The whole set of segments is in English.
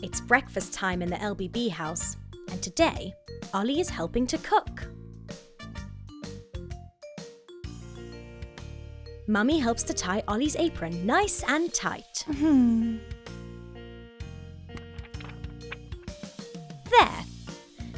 It's breakfast time in the LBB house, and today, Ollie is helping to cook. Mummy helps to tie Ollie's apron nice and tight. There!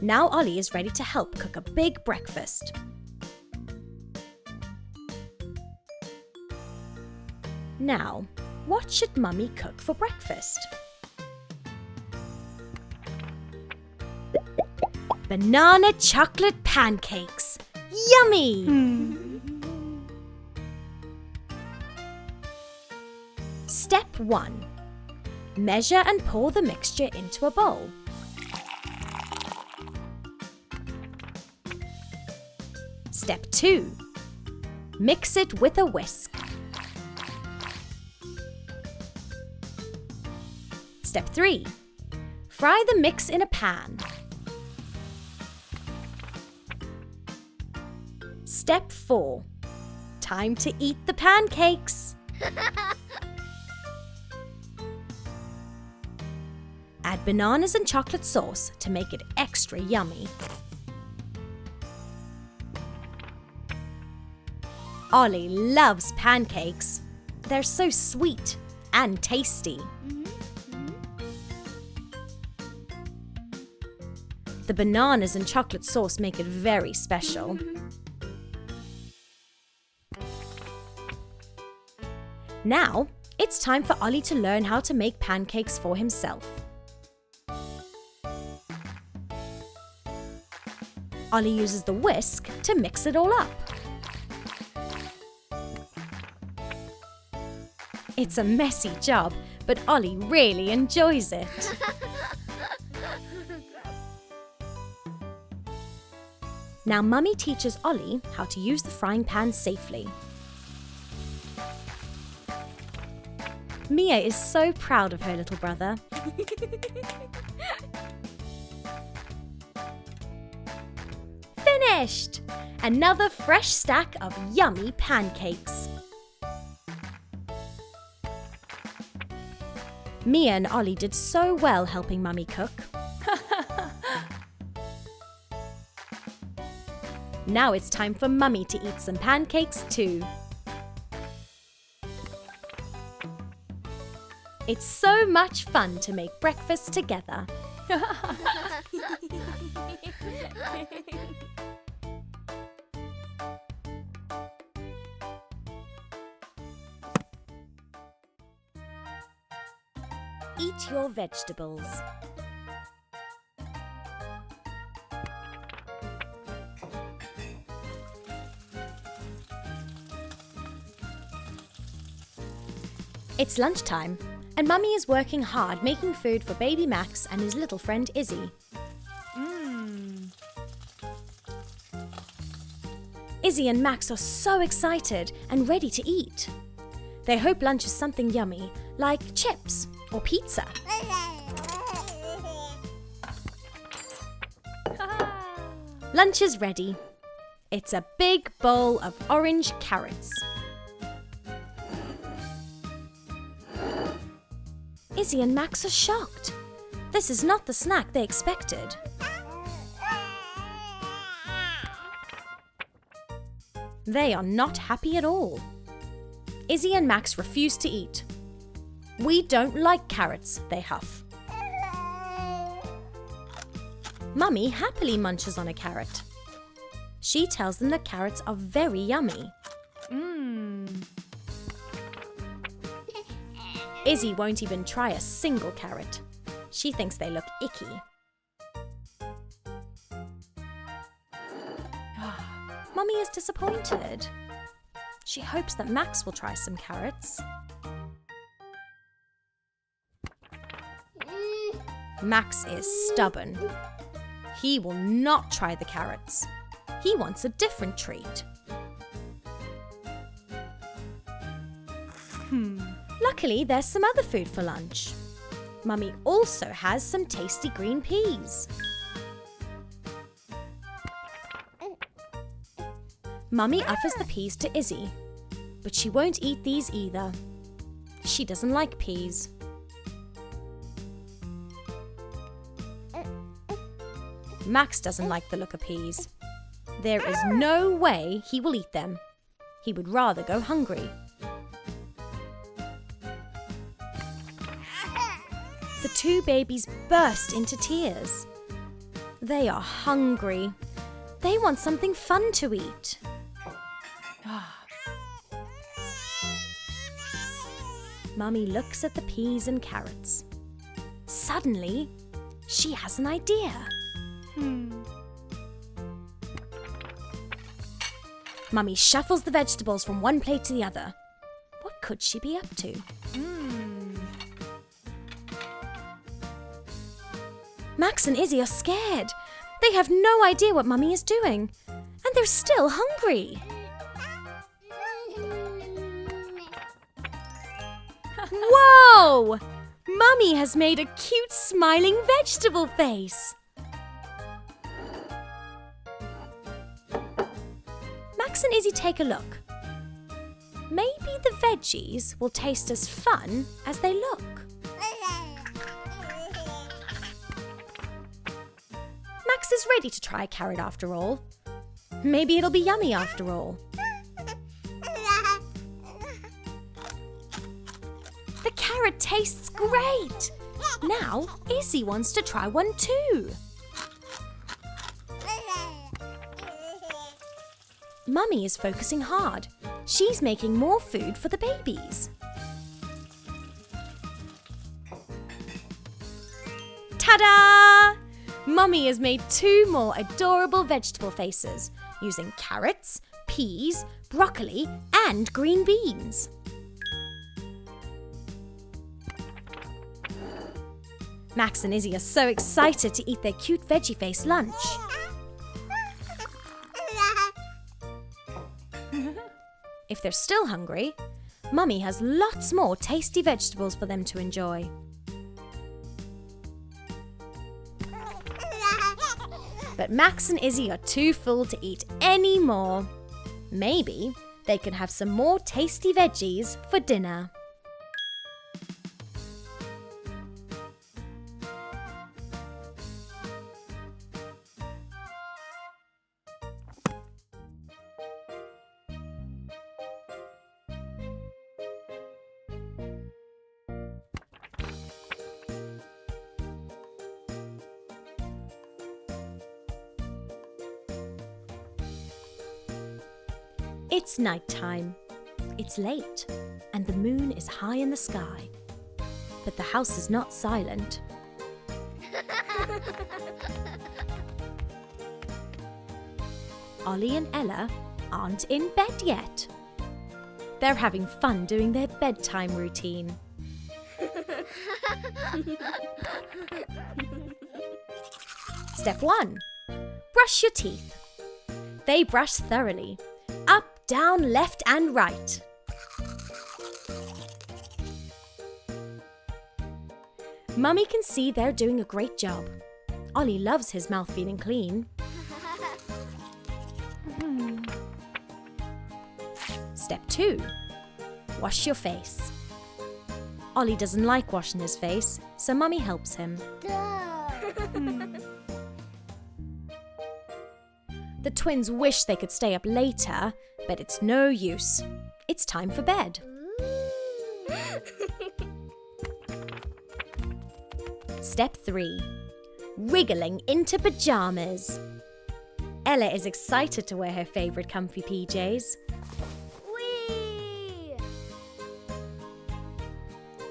Now Ollie is ready to help cook a big breakfast. Now, what should Mummy cook for breakfast? Banana chocolate pancakes! Yummy! Step 1. Measure and pour the mixture into a bowl. Step 2. Mix it with a whisk. Step 3. Fry the mix in a pan. Step 4. Time to eat the pancakes. Add bananas and chocolate sauce to make it extra yummy. Ollie loves pancakes. They're so sweet and tasty. The bananas and chocolate sauce make it very special. Now, it's time for Ollie to learn how to make pancakes for himself. Ollie uses the whisk to mix it all up. It's a messy job, but Ollie really enjoys it. Now Mummy teaches Ollie how to use the frying pan safely. Mia is so proud of her little brother. Finished! Another fresh stack of yummy pancakes. Mia and Ollie did so well helping Mummy cook. Now it's time for Mummy to eat some pancakes too. It's so much fun to make breakfast together. Eat your vegetables. It's lunchtime, and Mummy is working hard making food for baby Max and his little friend Izzy. Izzy and Max are so excited and ready to eat. They hope lunch is something yummy, like chips or pizza. Lunch is ready. It's a big bowl of orange carrots. Izzy and Max are shocked. This is not the snack they expected. They are not happy at all. Izzy and Max refuse to eat. We don't like carrots, they huff. Mummy happily munches on a carrot. She tells them that carrots are very yummy. Izzy won't even try a single carrot. She thinks they look icky. Mummy is disappointed. She hopes that Max will try some carrots. Max is stubborn. He will not try the carrots. He wants a different treat. Luckily, there's some other food for lunch. Mummy also has some tasty green peas. Mummy offers the peas to Izzy, but she won't eat these either. She doesn't like peas. Max doesn't like the look of peas. There is no way he will eat them. He would rather go hungry. The two babies burst into tears. They are hungry. They want something fun to eat. Mummy looks at the peas and carrots. Suddenly, she has an idea. Mummy shuffles the vegetables from one plate to the other. What could she be up to? Max and Izzy are scared. They have no idea what Mummy is doing. And they're still hungry. Whoa! Mummy has made a cute smiling vegetable face. Max and Izzy take a look. Maybe the veggies will taste as fun as they look. Max is ready to try a carrot after all. Maybe it'll be yummy after all. The carrot tastes great. Now Izzy wants to try one too. Mummy is focusing hard. She's making more food for the babies. Ta-da! Mummy has made 2 more adorable vegetable faces using carrots, peas, broccoli, and green beans. Max and Izzy are so excited to eat their cute veggie face lunch. If they're still hungry, Mummy has lots more tasty vegetables for them to enjoy. But Max and Izzy are too full to eat any more. Maybe they can have some more tasty veggies for dinner. It's nighttime. It's late, and the moon is high in the sky. But the house is not silent. Ollie and Ella aren't in bed yet. They're having fun doing their bedtime routine. Step 1. Brush your teeth. They brush thoroughly. Up, down, left and right. Mummy can see they're doing a great job. Ollie loves his mouth feeling clean. Step 2. Wash your face. Ollie doesn't like washing his face, so Mummy helps him. The twins wish they could stay up later, but it's no use. It's time for bed. Step 3. Wriggling into pajamas. Ella is excited to wear her favourite comfy PJs. Whee!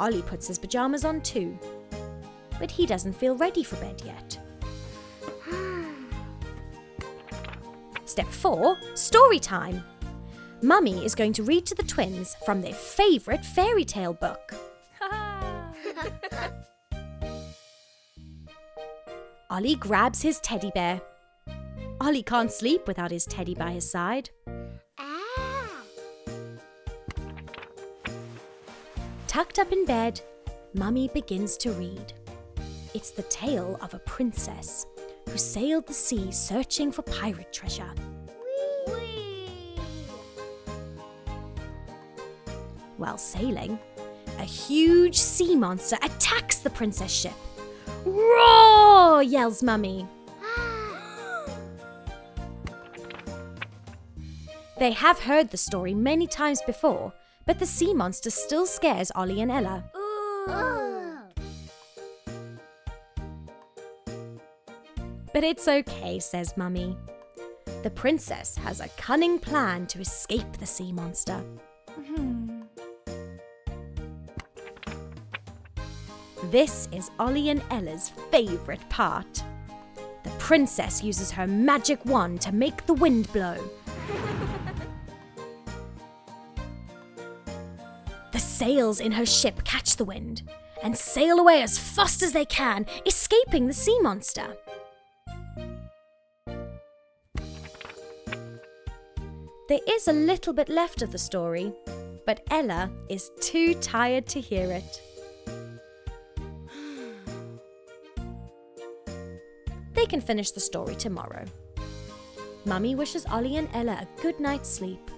Ollie puts his pajamas on too, but he doesn't feel ready for bed yet. Step 4. Story time. Mummy is going to read to the twins from their favourite fairy tale book. Ollie grabs his teddy bear. Ollie can't sleep without his teddy by his side. Tucked up in bed, Mummy begins to read. It's the tale of a princess who sailed the sea searching for pirate treasure. Whee! While sailing, a huge sea monster attacks the princess ship. Roar! Yells Mummy. They have heard the story many times before, but the sea monster still scares Ollie and Ella. But it's okay, says Mummy. The princess has a cunning plan to escape the sea monster. This is Ollie and Ella's favourite part. The princess uses her magic wand to make the wind blow. The sails in her ship catch the wind and sail away as fast as they can, escaping the sea monster. There is a little bit left of the story, but Ella is too tired to hear it. They can finish the story tomorrow. Mummy wishes Ollie and Ella a good night's sleep.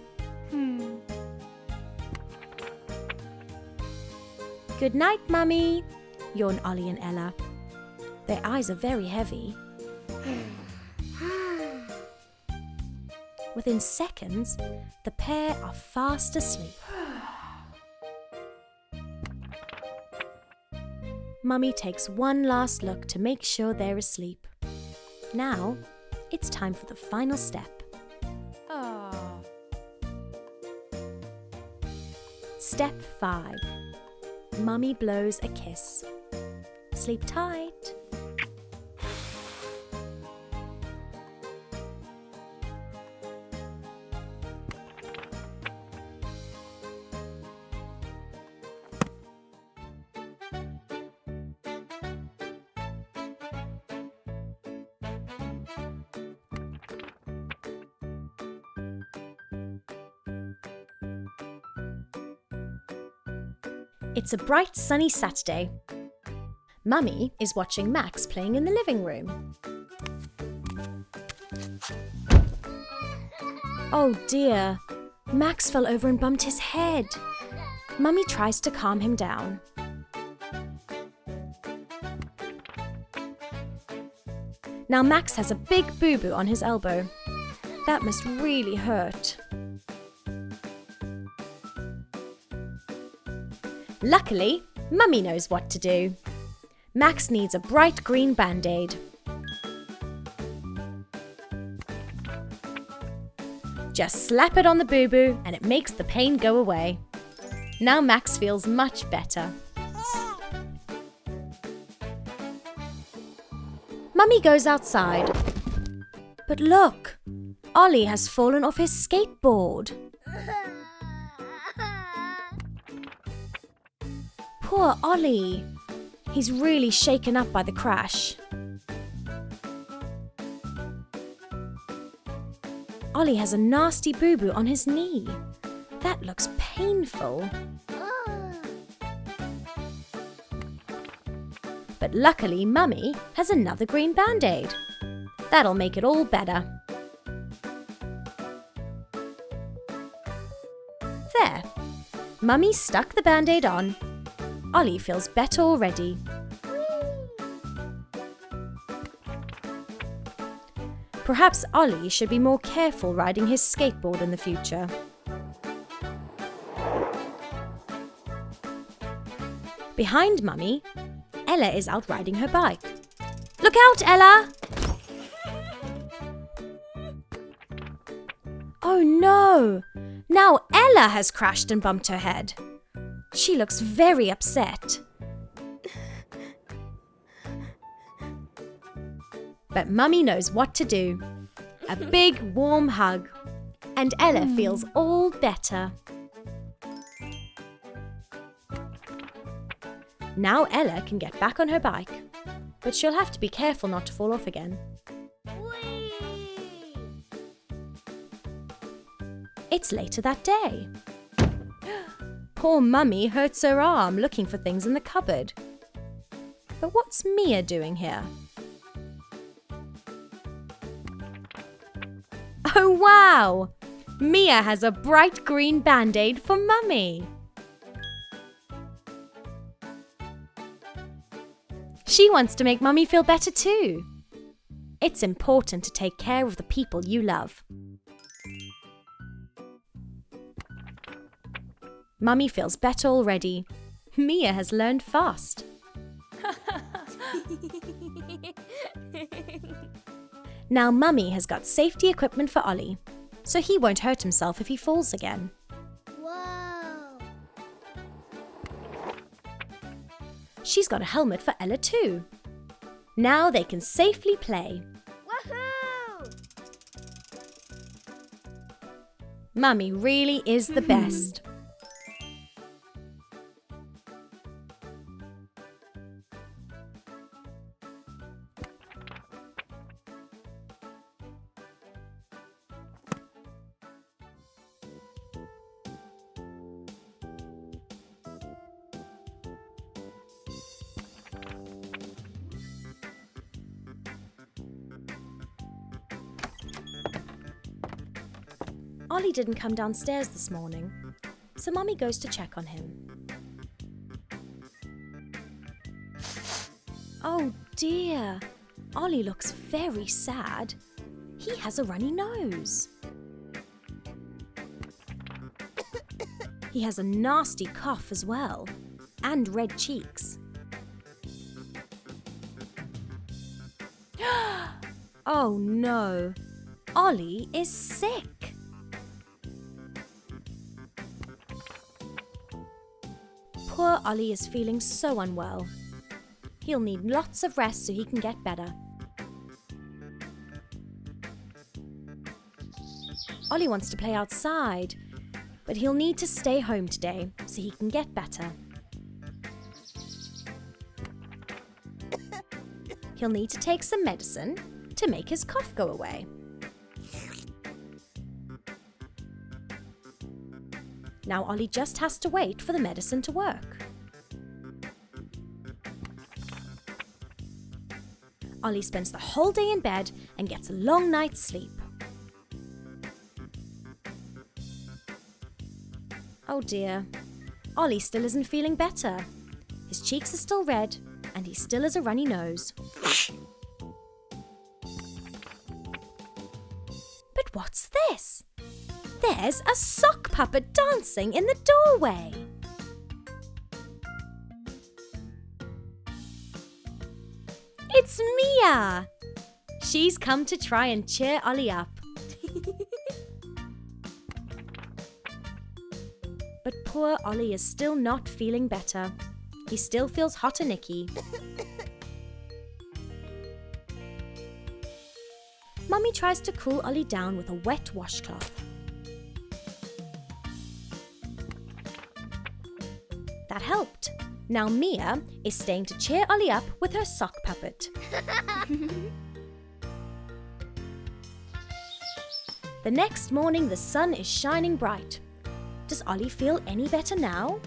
Good night, Mummy, yawn Ollie and Ella. Their eyes are very heavy. Within seconds, the pair are fast asleep. Mummy takes one last look to make sure they're asleep. Now, it's time for the final step. Step 5. Mummy blows a kiss. Sleep tight. It's a bright sunny Saturday. Mummy is watching Max playing in the living room. Oh dear, Max fell over and bumped his head. Mummy tries to calm him down. Now Max has a big boo-boo on his elbow. That must really hurt. Luckily, Mummy knows what to do. Max needs a bright green band-aid. Just slap it on the boo-boo and it makes the pain go away. Now Max feels much better. Mummy goes outside. But look, Ollie has fallen off his skateboard. Poor Ollie. He's really shaken up by the crash. Ollie has a nasty boo-boo on his knee. That looks painful. But luckily, Mummy has another green band-aid. That'll make it all better. There. Mummy stuck the band-aid on. Ollie feels better already. Perhaps Ollie should be more careful riding his skateboard in the future. Behind Mummy, Ella is out riding her bike. Look out, Ella! Oh no! Now Ella has crashed and bumped her head. She looks very upset. But Mummy knows what to do. A big warm hug. And Ella feels all better. Now Ella can get back on her bike. But she'll have to be careful not to fall off again. It's later that day. Poor Mummy hurts her arm looking for things in the cupboard. But what's Mia doing here? Oh wow! Mia has a bright green band-aid for Mummy. She wants to make Mummy feel better too. It's important to take care of the people you love. Mummy feels better already. Mia has learned fast. Now Mummy has got safety equipment for Ollie, so he won't hurt himself if he falls again. Whoa! She's got a helmet for Ella too. Now they can safely play. Woohoo! Mummy really is the best. Ollie didn't come downstairs this morning, so Mummy goes to check on him. Oh dear, Ollie looks very sad. He has a runny nose. He has a nasty cough as well, and red cheeks. Oh no, Ollie is sick. Poor Ollie is feeling so unwell. He'll need lots of rest so he can get better. Ollie wants to play outside, but he'll need to stay home today so he can get better. He'll need to take some medicine to make his cough go away. Now Ollie just has to wait for the medicine to work. Ollie spends the whole day in bed and gets a long night's sleep. Oh dear, Ollie still isn't feeling better. His cheeks are still red and he still has a runny nose. But what's this? There's a sock puppet dancing in the doorway. It's Mia! She's come to try and cheer Ollie up. But poor Ollie is still not feeling better. He still feels hot and icky. Mummy tries to cool Ollie down with a wet washcloth. That helped. Now Mia is staying to cheer Ollie up with her sock puppet. The next morning the sun is shining bright. Does Ollie feel any better now?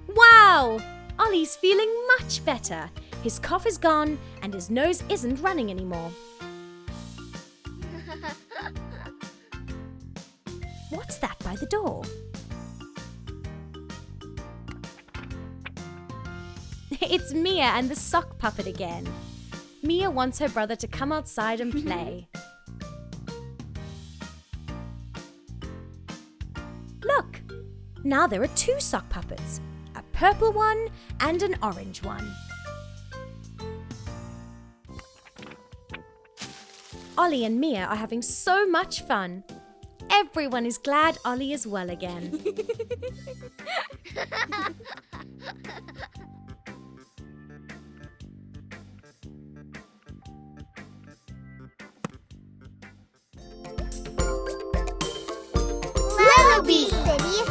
Wow! Ollie's feeling much better. His cough is gone and his nose isn't running anymore. What's that by the door? It's Mia and the sock puppet again. Mia wants her brother to come outside and play. Look! Now there are two sock puppets, a purple one and an orange one. Ollie and Mia are having so much fun. Everyone is glad Ollie is well again. Lellobee, City